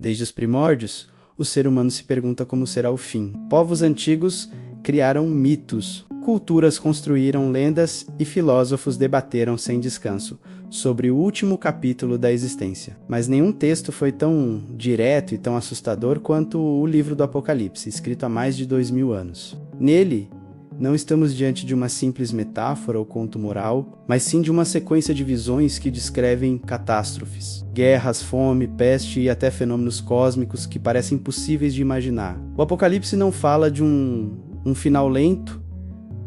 Desde os primórdios, o ser humano se pergunta como será o fim. Povos antigos criaram mitos, culturas construíram lendas e filósofos debateram sem descanso sobre o último capítulo da existência. Mas nenhum texto foi tão direto e tão assustador quanto o livro do Apocalipse, escrito há mais de 2000 anos. Nele, não estamos diante de uma simples metáfora ou conto moral, mas sim de uma sequência de visões que descrevem catástrofes, guerras, fome, peste e até fenômenos cósmicos que parecem impossíveis de imaginar. O Apocalipse não fala de um final lento,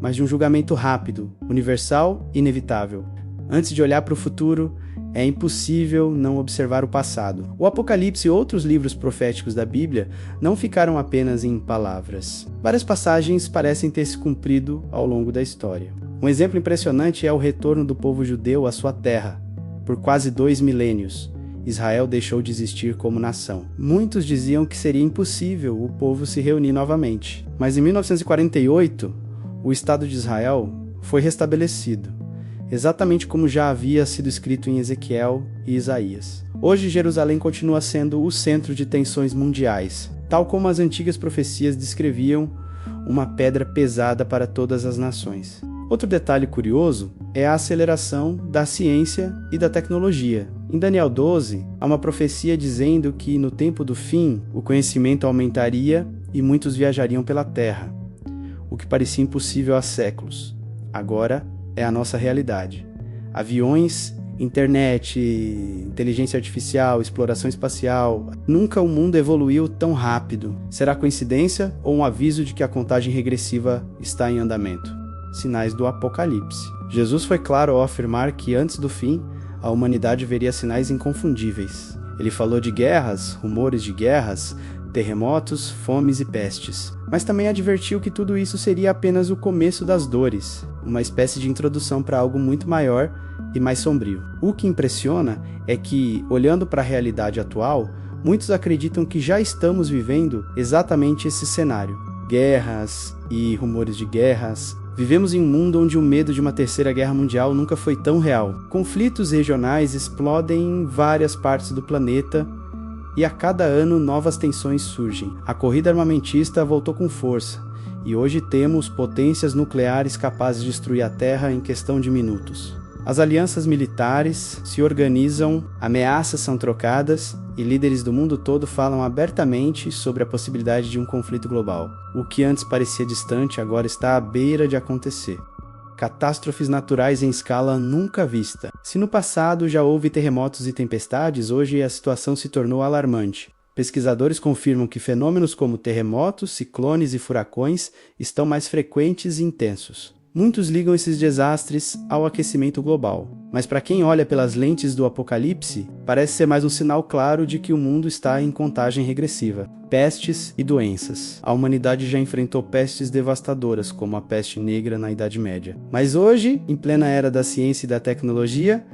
mas de um julgamento rápido, universal e inevitável. Antes de olhar para o futuro, é impossível não observar o passado. O Apocalipse e outros livros proféticos da Bíblia não ficaram apenas em palavras. Várias passagens parecem ter se cumprido ao longo da história. Um exemplo impressionante é o retorno do povo judeu à sua terra. Por quase 2 milênios, Israel deixou de existir como nação. Muitos diziam que seria impossível o povo se reunir novamente. Mas em 1948, o Estado de Israel foi restabelecido, exatamente como já havia sido escrito em Ezequiel e Isaías. Hoje, Jerusalém continua sendo o centro de tensões mundiais, tal como as antigas profecias descreviam uma pedra pesada para todas as nações. Outro detalhe curioso é a aceleração da ciência e da tecnologia. Em Daniel 12, há uma profecia dizendo que no tempo do fim, o conhecimento aumentaria e muitos viajariam pela terra, o que parecia impossível há séculos. Agora é a nossa realidade. Aviões, internet, inteligência artificial, exploração espacial. Nunca o mundo evoluiu tão rápido. Será coincidência ou um aviso de que a contagem regressiva está em andamento? Sinais do Apocalipse. Jesus foi claro ao afirmar que antes do fim, a humanidade veria sinais inconfundíveis. Ele falou de guerras, rumores de guerras, terremotos, fomes e pestes. Mas também advertiu que tudo isso seria apenas o começo das dores, uma espécie de introdução para algo muito maior e mais sombrio. O que impressiona é que, olhando para a realidade atual, muitos acreditam que já estamos vivendo exatamente esse cenário. Guerras e rumores de guerras. Vivemos em um mundo onde o medo de uma terceira guerra mundial nunca foi tão real. Conflitos regionais explodem em várias partes do planeta e a cada ano novas tensões surgem. A corrida armamentista voltou com força e hoje temos potências nucleares capazes de destruir a Terra em questão de minutos. As alianças militares se organizam, ameaças são trocadas e líderes do mundo todo falam abertamente sobre a possibilidade de um conflito global. O que antes parecia distante agora está à beira de acontecer. Catástrofes naturais em escala nunca vista. Se no passado já houve terremotos e tempestades, hoje a situação se tornou alarmante. Pesquisadores confirmam que fenômenos como terremotos, ciclones e furacões estão mais frequentes e intensos. Muitos ligam esses desastres ao aquecimento global, mas para quem olha pelas lentes do Apocalipse, parece ser mais um sinal claro de que o mundo está em contagem regressiva. Pestes e doenças. A humanidade já enfrentou pestes devastadoras, como a peste negra na Idade Média. Mas hoje, em plena era da ciência e da tecnologia,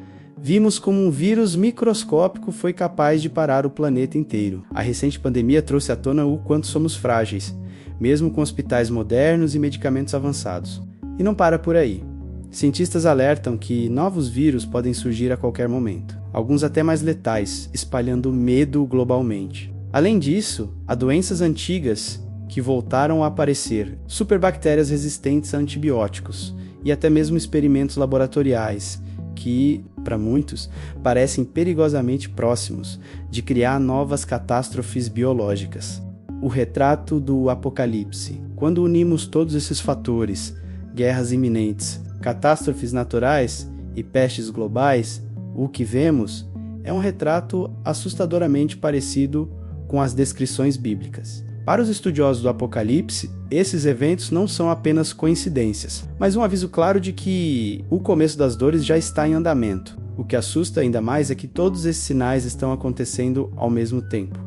vimos como um vírus microscópico foi capaz de parar o planeta inteiro. A recente pandemia trouxe à tona o quanto somos frágeis, mesmo com hospitais modernos e medicamentos avançados. E não para por aí. Cientistas alertam que novos vírus podem surgir a qualquer momento, alguns até mais letais, espalhando medo globalmente. Além disso, há doenças antigas que voltaram a aparecer, superbactérias resistentes a antibióticos e até mesmo experimentos laboratoriais que, para muitos, parecem perigosamente próximos de criar novas catástrofes biológicas. O retrato do Apocalipse. Quando unimos todos esses fatores, guerras iminentes, catástrofes naturais e pestes globais, o que vemos é um retrato assustadoramente parecido com as descrições bíblicas. Para os estudiosos do Apocalipse, esses eventos não são apenas coincidências, mas um aviso claro de que o começo das dores já está em andamento. O que assusta ainda mais é que todos esses sinais estão acontecendo ao mesmo tempo,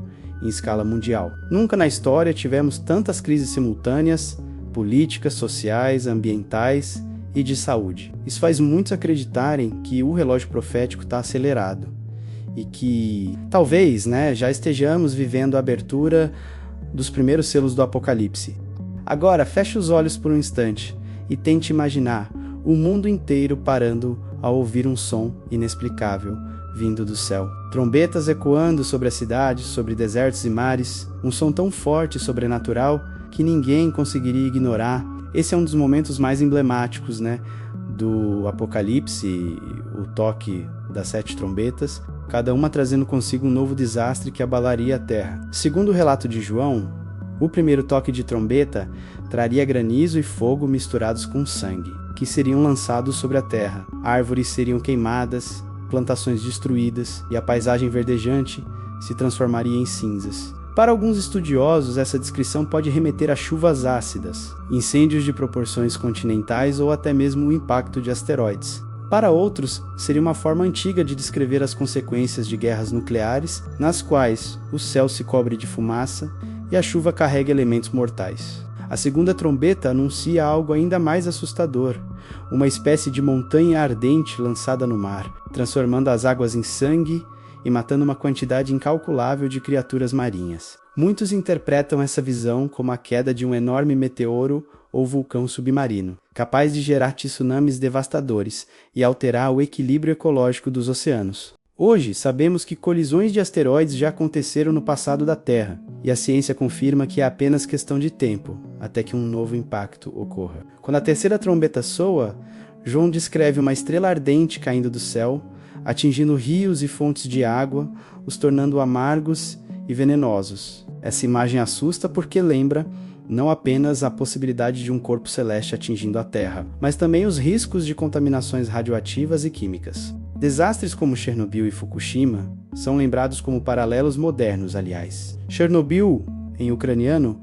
em escala mundial. Nunca na história tivemos tantas crises simultâneas, políticas, sociais, ambientais e de saúde. Isso faz muitos acreditarem que o relógio profético está acelerado e que talvez, já estejamos vivendo a abertura dos primeiros selos do Apocalipse. Agora, feche os olhos por um instante e tente imaginar o mundo inteiro parando ao ouvir um som inexplicável vindo do céu. Trombetas ecoando sobre a cidade, sobre desertos e mares, um som tão forte e sobrenatural que ninguém conseguiria ignorar. Esse é um dos momentos mais emblemáticos, do Apocalipse, o toque das 7 trombetas, cada uma trazendo consigo um novo desastre que abalaria a terra. Segundo o relato de João, o primeiro toque de trombeta traria granizo e fogo misturados com sangue, que seriam lançados sobre a terra. Árvores seriam queimadas, plantações destruídas e a paisagem verdejante se transformaria em cinzas. Para alguns estudiosos, essa descrição pode remeter a chuvas ácidas, incêndios de proporções continentais ou até mesmo o impacto de asteroides. Para outros, seria uma forma antiga de descrever as consequências de guerras nucleares, nas quais o céu se cobre de fumaça e a chuva carrega elementos mortais. A segunda trombeta anuncia algo ainda mais assustador, uma espécie de montanha ardente lançada no mar, transformando as águas em sangue e matando uma quantidade incalculável de criaturas marinhas. Muitos interpretam essa visão como a queda de um enorme meteoro ou vulcão submarino, capaz de gerar tsunamis devastadores e alterar o equilíbrio ecológico dos oceanos. Hoje, sabemos que colisões de asteroides já aconteceram no passado da Terra, e a ciência confirma que é apenas questão de tempo até que um novo impacto ocorra. Quando a terceira trombeta soa, João descreve uma estrela ardente caindo do céu, atingindo rios e fontes de água, os tornando amargos e venenosos. Essa imagem assusta porque lembra não apenas a possibilidade de um corpo celeste atingindo a Terra, mas também os riscos de contaminações radioativas e químicas. Desastres como Chernobyl e Fukushima são lembrados como paralelos modernos, aliás. Chernobyl, em ucraniano,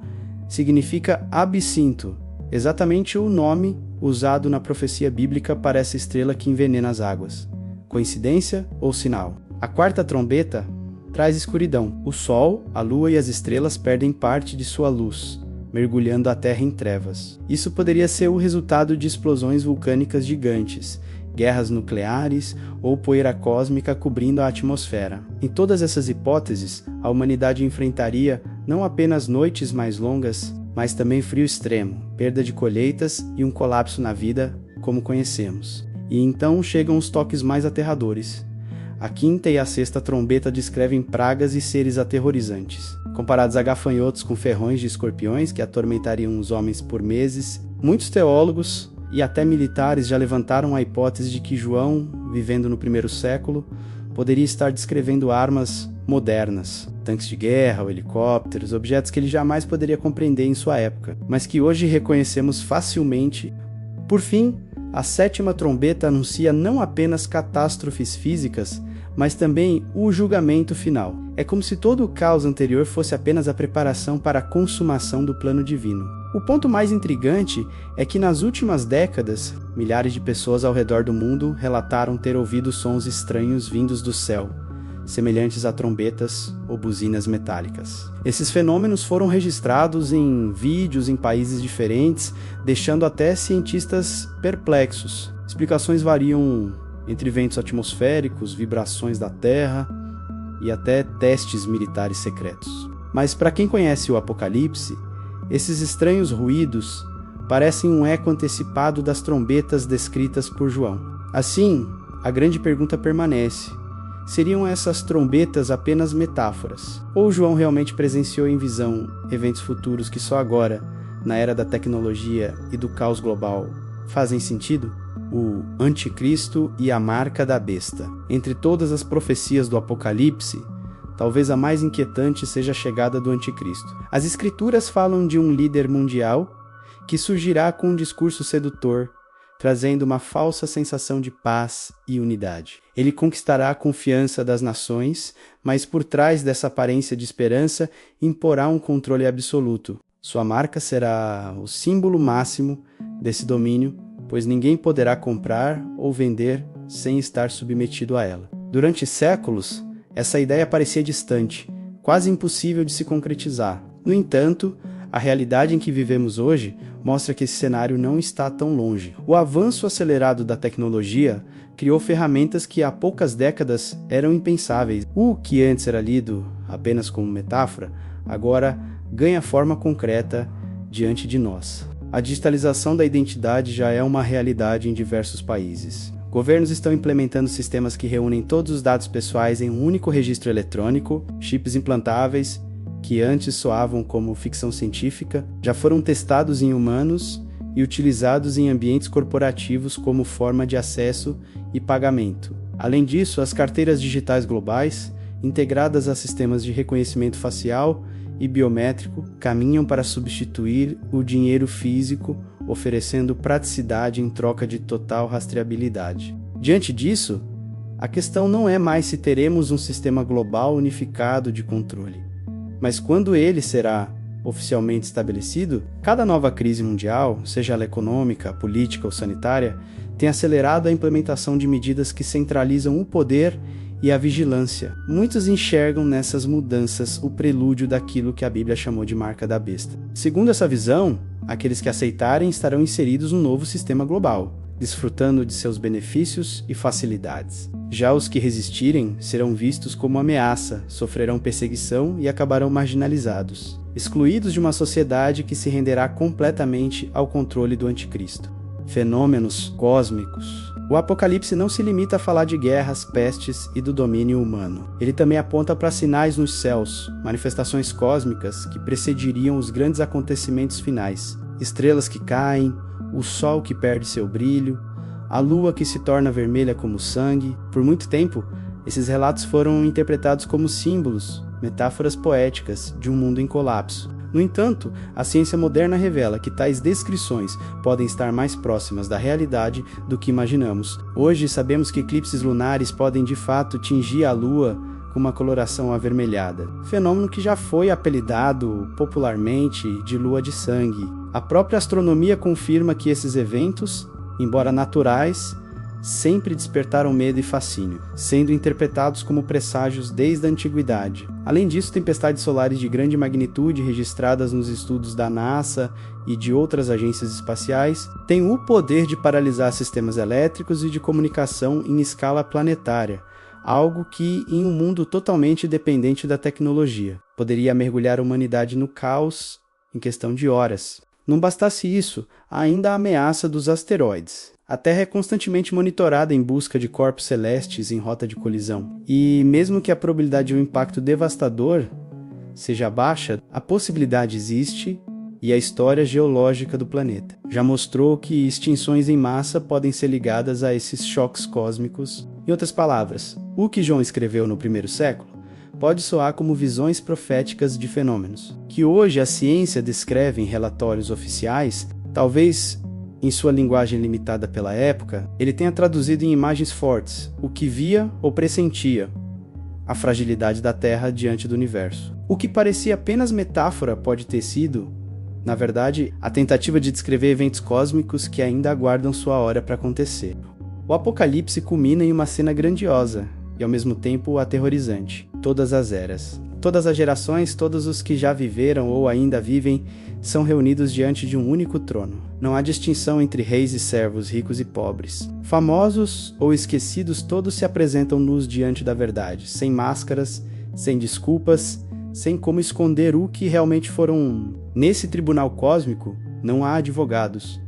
significa absinto, exatamente o nome usado na profecia bíblica para essa estrela que envenena as águas. Coincidência ou sinal? A quarta trombeta traz escuridão. O Sol, a Lua e as estrelas perdem parte de sua luz, mergulhando a Terra em trevas. Isso poderia ser o resultado de explosões vulcânicas gigantes, guerras nucleares ou poeira cósmica cobrindo a atmosfera. Em todas essas hipóteses, a humanidade enfrentaria não apenas noites mais longas, mas também frio extremo, perda de colheitas e um colapso na vida como conhecemos. E então chegam os toques mais aterradores. A quinta e a sexta trombeta descrevem pragas e seres aterrorizantes. Comparados a gafanhotos com ferrões de escorpiões que atormentariam os homens por meses, muitos teólogos e até militares já levantaram a hipótese de que João, vivendo no primeiro século, poderia estar descrevendo armas modernas, tanques de guerra ou helicópteros, objetos que ele jamais poderia compreender em sua época, mas que hoje reconhecemos facilmente. Por fim, a sétima trombeta anuncia não apenas catástrofes físicas, mas também o julgamento final. É como se todo o caos anterior fosse apenas a preparação para a consumação do plano divino. O ponto mais intrigante é que nas últimas décadas, milhares de pessoas ao redor do mundo relataram ter ouvido sons estranhos vindos do céu, semelhantes a trombetas ou buzinas metálicas. Esses fenômenos foram registrados em vídeos em países diferentes, deixando até cientistas perplexos. Explicações variam entre ventos atmosféricos, vibrações da Terra e até testes militares secretos. Mas para quem conhece o Apocalipse, esses estranhos ruídos parecem um eco antecipado das trombetas descritas por João. Assim, a grande pergunta permanece: seriam essas trombetas apenas metáforas? Ou João realmente presenciou em visão eventos futuros que só agora, na era da tecnologia e do caos global, fazem sentido? O Anticristo e a marca da besta. Entre todas as profecias do Apocalipse, talvez a mais inquietante seja a chegada do Anticristo. As Escrituras falam de um líder mundial que surgirá com um discurso sedutor, trazendo uma falsa sensação de paz e unidade. Ele conquistará a confiança das nações, mas por trás dessa aparência de esperança imporá um controle absoluto. Sua marca será o símbolo máximo desse domínio, pois ninguém poderá comprar ou vender sem estar submetido a ela. Durante séculos, essa ideia parecia distante, quase impossível de se concretizar. No entanto, a realidade em que vivemos hoje mostra que esse cenário não está tão longe. O avanço acelerado da tecnologia criou ferramentas que há poucas décadas eram impensáveis. O que antes era lido apenas como metáfora, agora ganha forma concreta diante de nós. A digitalização da identidade já é uma realidade em diversos países. Governos estão implementando sistemas que reúnem todos os dados pessoais em um único registro eletrônico, chips implantáveis, que antes soavam como ficção científica, já foram testados em humanos e utilizados em ambientes corporativos como forma de acesso e pagamento. Além disso, as carteiras digitais globais, integradas a sistemas de reconhecimento facial e biométrico, caminham para substituir o dinheiro físico, oferecendo praticidade em troca de total rastreabilidade. Diante disso, a questão não é mais se teremos um sistema global unificado de controle, mas quando ele será oficialmente estabelecido. Cada nova crise mundial, seja ela econômica, política ou sanitária, tem acelerado a implementação de medidas que centralizam o poder e a vigilância. Muitos enxergam nessas mudanças o prelúdio daquilo que a Bíblia chamou de marca da besta. Segundo essa visão, aqueles que aceitarem estarão inseridos no novo sistema global, desfrutando de seus benefícios e facilidades. Já os que resistirem serão vistos como ameaça, sofrerão perseguição e acabarão marginalizados, excluídos de uma sociedade que se renderá completamente ao controle do anticristo. Fenômenos cósmicos. O Apocalipse não se limita a falar de guerras, pestes e do domínio humano. Ele também aponta para sinais nos céus, manifestações cósmicas que precediriam os grandes acontecimentos finais. Estrelas que caem, o sol que perde seu brilho, a lua que se torna vermelha como sangue. Por muito tempo, esses relatos foram interpretados como símbolos, metáforas poéticas de um mundo em colapso. No entanto, a ciência moderna revela que tais descrições podem estar mais próximas da realidade do que imaginamos. Hoje sabemos que eclipses lunares podem de fato tingir a Lua com uma coloração avermelhada, fenômeno que já foi apelidado popularmente de lua de sangue. A própria astronomia confirma que esses eventos, embora naturais, sempre despertaram medo e fascínio, sendo interpretados como presságios desde a antiguidade. Além disso, tempestades solares de grande magnitude registradas nos estudos da NASA e de outras agências espaciais têm o poder de paralisar sistemas elétricos e de comunicação em escala planetária, algo que, em um mundo totalmente dependente da tecnologia, poderia mergulhar a humanidade no caos em questão de horas. Não bastasse isso, há ainda a ameaça dos asteroides. A Terra é constantemente monitorada em busca de corpos celestes em rota de colisão. E mesmo que a probabilidade de um impacto devastador seja baixa, a possibilidade existe e a história geológica do planeta já mostrou que extinções em massa podem ser ligadas a esses choques cósmicos. Em outras palavras, o que João escreveu no primeiro século pode soar como visões proféticas de fenômenos que hoje a ciência descreve em relatórios oficiais. Talvez em sua linguagem limitada pela época, ele tenha traduzido em imagens fortes o que via ou pressentia, a fragilidade da Terra diante do universo. O que parecia apenas metáfora pode ter sido, na verdade, a tentativa de descrever eventos cósmicos que ainda aguardam sua hora para acontecer. O Apocalipse culmina em uma cena grandiosa e ao mesmo tempo aterrorizante. Todas as eras, todas as gerações, todos os que já viveram ou ainda vivem, são reunidos diante de um único trono. Não há distinção entre reis e servos, ricos e pobres. Famosos ou esquecidos, todos se apresentam nus diante da verdade, sem máscaras, sem desculpas, sem como esconder o que realmente foram. Nesse tribunal cósmico, não há advogados,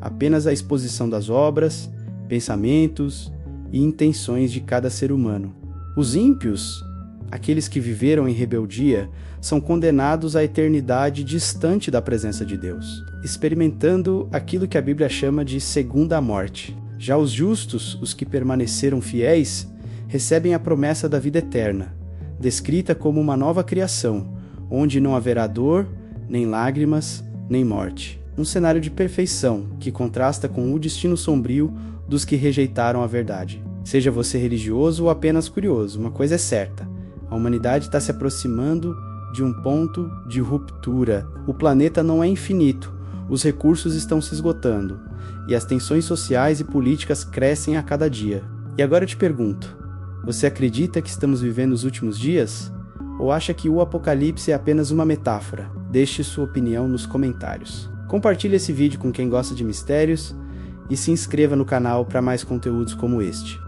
apenas a exposição das obras, pensamentos e intenções de cada ser humano. Os ímpios, aqueles que viveram em rebeldia, são condenados à eternidade distante da presença de Deus, experimentando aquilo que a Bíblia chama de segunda morte. Já os justos, os que permaneceram fiéis, recebem a promessa da vida eterna, descrita como uma nova criação, onde não haverá dor, nem lágrimas, nem morte. Um cenário de perfeição que contrasta com o destino sombrio dos que rejeitaram a verdade. Seja você religioso ou apenas curioso, uma coisa é certa: a humanidade está se aproximando de um ponto de ruptura. O planeta não é infinito, os recursos estão se esgotando, e as tensões sociais e políticas crescem a cada dia. E agora eu te pergunto, você acredita que estamos vivendo os últimos dias? Ou acha que o Apocalipse é apenas uma metáfora? Deixe sua opinião nos comentários. Compartilhe esse vídeo com quem gosta de mistérios e se inscreva no canal para mais conteúdos como este.